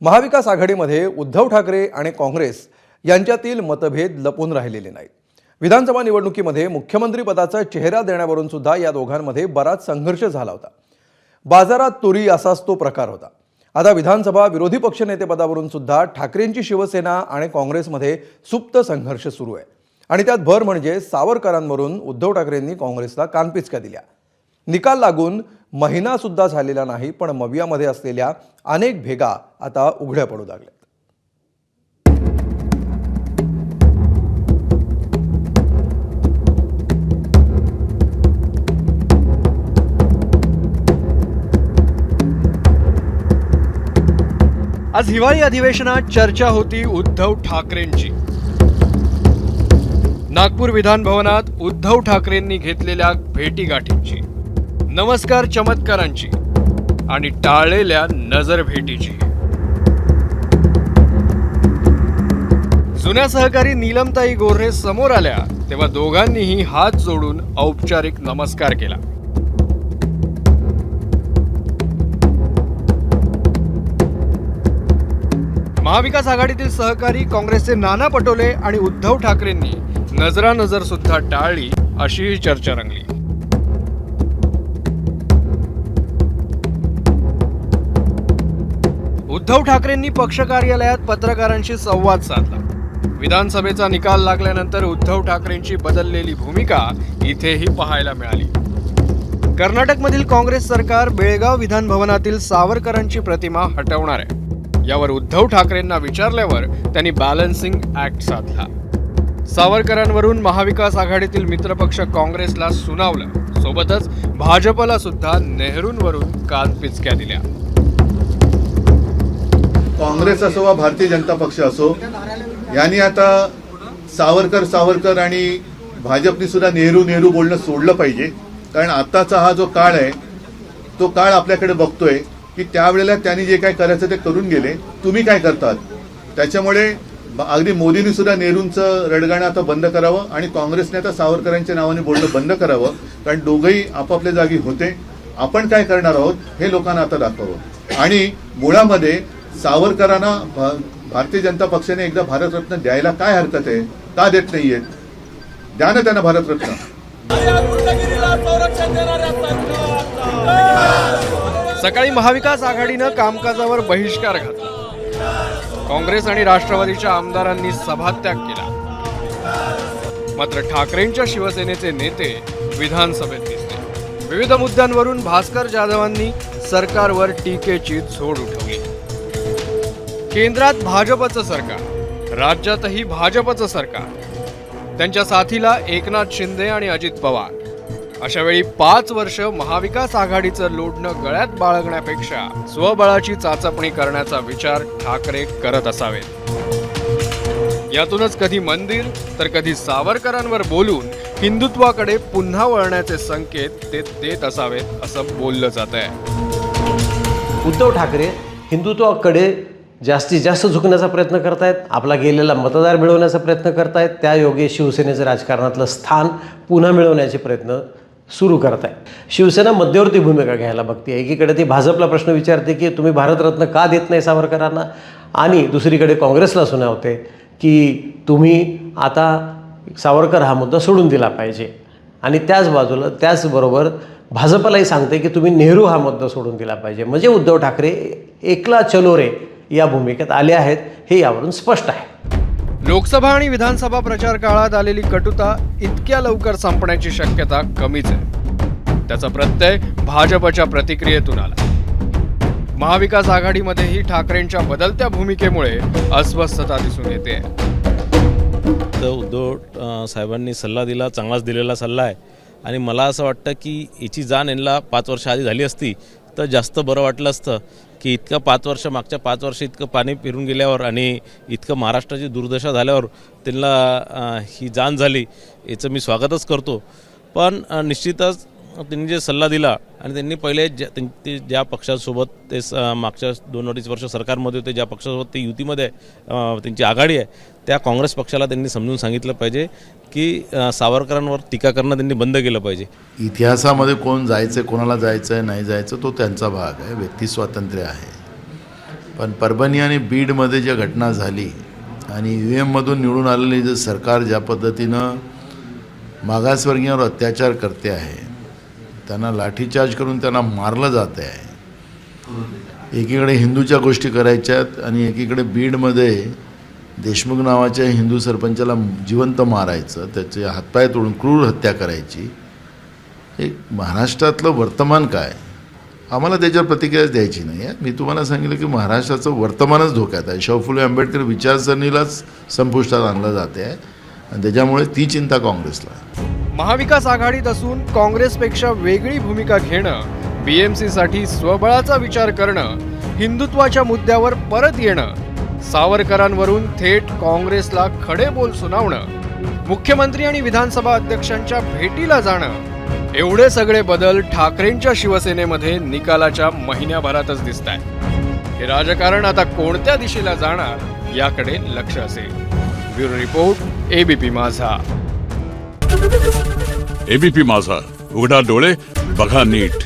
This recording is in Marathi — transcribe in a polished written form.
महाविकास आघाडीमध्ये उद्धव ठाकरे आणि काँग्रेस यांच्यातील मतभेद लपून राहिलेले नाहीत। विधानसभा निवडणुकीमध्ये मुख्यमंत्री पदाचा चेहरा देण्यावरून सुद्धा या दोघांमध्ये बराच संघर्ष झाला होता। बाजारात तुरी असाच तो प्रकार होता। आता विधानसभा विरोधी पक्षनेतेपदावरून सुद्धा ठाकरेंची शिवसेना आणि काँग्रेसमध्ये सुप्त संघर्ष सुरू आहे आणि त्यात भर म्हणजे सावरकरांवरून उद्धव ठाकरेंनी काँग्रेसला कानपिचक्या दिल्या। निकाल लागून महिना सुद्धा झालेला नाही, पण मवियामध्ये असलेल्या अनेक भेगा आता उघड्या पडू लागल्यात। आज हिवाळी अधिवेशनात चर्चा होती उद्धव ठाकरेंची। नागपूर विधान भवनात उद्धव ठाकरेंनी घेतलेल्या भेटीगाठींची, नमस्कार चमत्कारांची आणि टाळलेल्या नजर भेटीची। जुन्या सहकारी नीलमताई गोऱ्हे समोर आल्या तेव्हा दोघांनीही हात जोडून औपचारिक नमस्कार केला। महाविकास आघाडीतील सहकारी काँग्रेसचे नाना पटोले आणि उद्धव ठाकरेंनी नजरानजर सुद्धा टाळली, अशीही चर्चा रंगली। उद्धव ठाकरेंनी पक्ष कार्यालयात पत्रकारांशी संवाद साधला। विधानसभेचा निकाल लागल्यानंतर उद्धव ठाकरेंची बदललेली भूमिका इथेही पाहायला मिळाली। कर्नाटकमधील काँग्रेस सरकार बेळगाव विधान भवनातील सावरकरांची प्रतिमा हटवणार आहे। यावर उद्धव ठाकरेंना विचारल्यावर त्यांनी बॅलन्सिंग ऍक्ट साधला। सावरकरांवरून महाविकास आघाडीतील मित्रपक्ष काँग्रेसला सुनावलं, सोबतच भाजपला सुद्धा नेहरूंवरून कानपिचक्या दिल्या। काँग्रेस असो वा भारतीय जनता पक्ष असो, यांनी आता सावरकर आणि भाजपनी सुद्धा नेहरू बोलणं सोडलं पाहिजे। कारण आताचा हा जो काळ आहे तो काळ आपल्याकडे बघतोय की त्यावेळेला त्यांनी जे काय करायचं ते करून गेले, तुम्ही काय करतात। त्याच्यामुळे अगदी मोदींनी सुद्धा नेहरूंचं रडगाणं आता बंद करावं आणि काँग्रेसने आता सावरकरांच्या नावाने बोलणं बंद करावं। कारण दोघंही आपापल्या जागी होते। आपण काय करणार आहोत हे लोकांना आता दाखवावं। आणि मुळामध्ये सावरकरांना भारतीय जनता पक्षाने एकदा भारतरत्न द्यायला काय हरकत आहे? का देत नाहीये? द्या ना त्यांना भारतरत्न। सकाळी महाविकास आघाडीनं कामकाजावर बहिष्कार घातला। काँग्रेस आणि राष्ट्रवादीच्या आमदारांनी सभात्याग केला। मात्र ठाकरेंच्या शिवसेनेचे नेते विधानसभेत दिसले। विविध मुद्द्यांवरून भास्कर जाधवांनी सरकारवर टीकेची झोड उठवली। केंद्रात भाजपचं सरकार, राज्यातही भाजपचं सरकार, त्यांच्या साथीला एकनाथ शिंदे आणि अजित पवार। अशा वेळी 5 वर्ष महाविकास आघाडीचं लोढणं गळ्यात बाळगण्यापेक्षा स्वबळाची चाचपणी करण्याचा विचार ठाकरे करत असावेत। यातूनच कधी मंदिर तर कधी सावरकरांवर बोलून हिंदुत्वाकडे पुन्हा वळण्याचे संकेत ते देत असावेत, असं बोललं जात आहे। उद्धव ठाकरे हिंदुत्वाकडे जास्तीत जास्त झुकण्याचा प्रयत्न करतायत, आपला गेलेला मतदार मिळवण्याचा प्रयत्न करतायत, त्या योगे शिवसेनेचं राजकारणातलं स्थान पुन्हा मिळवण्याचे प्रयत्न सुरू करत आहे। शिवसेना मध्यवर्ती भूमिका घ्यायला बघते। एकीकडे ती भाजपला प्रश्न विचारते की तुम्ही भारतरत्न का देत नाही सावरकरांना, आणि दुसरीकडे काँग्रेसला सुनावते की तुम्ही आता सावरकर हा मुद्दा सोडून दिला पाहिजे, आणि त्याचबरोबर भाजपलाही सांगते की तुम्ही नेहरू हा मुद्दा सोडून दिला पाहिजे। म्हणजे उद्धव ठाकरे एकला चलो रे या भूमिकेत आले आहेत, हे यावरून स्पष्ट आहे। लोकसभा आणि विधानसभा प्रचार काळात आलेली कटुता इतक्या लवकर संपण्याची शक्यता कमीच आहे। त्याचा प्रत्यय भाजपच्या प्रतिक्रियेतून आला। महाविकास आघाडीमध्येही ठाकरेंच्या बदलत्या भूमिकेमुळे अस्वस्थता दिसून येते। उद्धव साहेबांनी सल्ला दिला, चांगलाच दिलेला सल्ला आहे, आणि मला असं वाटतं की याची जाण यांना 5 वर्ष आधी झाली असती तर जास्त बरं वाटलं असतं की इतकं 5 वर्ष, मागच्या 5 वर्ष इतकं पाणी पिरून गेल्यावर आणि इतकं महाराष्ट्राची दुर्दशा झाल्यावर त्यांना ही जाण झाली, याचं मी स्वागतच करतो। पण निश्चितच त्यांनी जे सल्ला दिला आणि त्यांनी पहिले ज्या पक्षासोबत ते मागच्या 2-2.5 वर्ष सरकारमध्ये होते, ज्या पक्षासोबत ते युतीमध्ये त्यांची आघाडी आहे, त्या काँग्रेस पक्षाला त्यांनी समजून सांगितलं पाहिजे की सावरकरांवर टीका करणं त्यांनी बंद केलं पाहिजे। इतिहासामध्ये कोण जायचं, कोणाला जायचं नाही जायचं तो त्यांचा भाग आहे, व्यक्ती स्वातंत्र्य आहे। पण परभणी आणि बीडमध्ये ज्या घटना झाली आणि EVM-मधून निवडून आलेले जे सरकार ज्या पद्धतीनं मागासवर्गीयांवर अत्याचार करते आहे, त्यांना लाठीचार्ज करून त्यांना मारलं जाते आहे. एकीकडे हिंदूच्या गोष्टी करायच्यात आणि एकीकडे बीडमध्ये देशमुख नावाच्या हिंदू सरपंचाला जिवंत मारायचं, त्याचे हातपाय तोडून क्रूर हत्या करायची. हे महाराष्ट्रातलं वर्तमान काय, आम्हाला त्याच्यावर प्रतिक्रिया द्यायची नाही आहे. मी तुम्हाला सांगितलं की महाराष्ट्राचं वर्तमानच धोक्यात आहे. शाहू फुले आंबेडकर विचारसरणीलाच संपुष्टात आणलं जाते आहे आणि त्याच्यामुळे ती चिंता काँग्रेसला आहे. महाविकास आघाडीत असून काँग्रेसपेक्षा वेगळी भूमिका घेणं, BMC साठी स्वबळाचा विचार करणं, हिंदुत्वाच्या मुद्द्यावर परत येणं, सावरकरांवरून थेट काँग्रेसला खडे बोल सुनावणं, मुख्यमंत्री आणि विधानसभा अध्यक्षांच्या भेटीला जाणं, एवढे सगळे बदल ठाकरेंच्या शिवसेनेमध्ये निकालाच्या महिन्याभरातच दिसतायत. हे राजकारण आता कोणत्या दिशेला जाणार याकडे लक्ष असेल. ब्युरो रिपोर्ट, ABP माझा. ABP माझा, उघडा डोळे बघा नीट.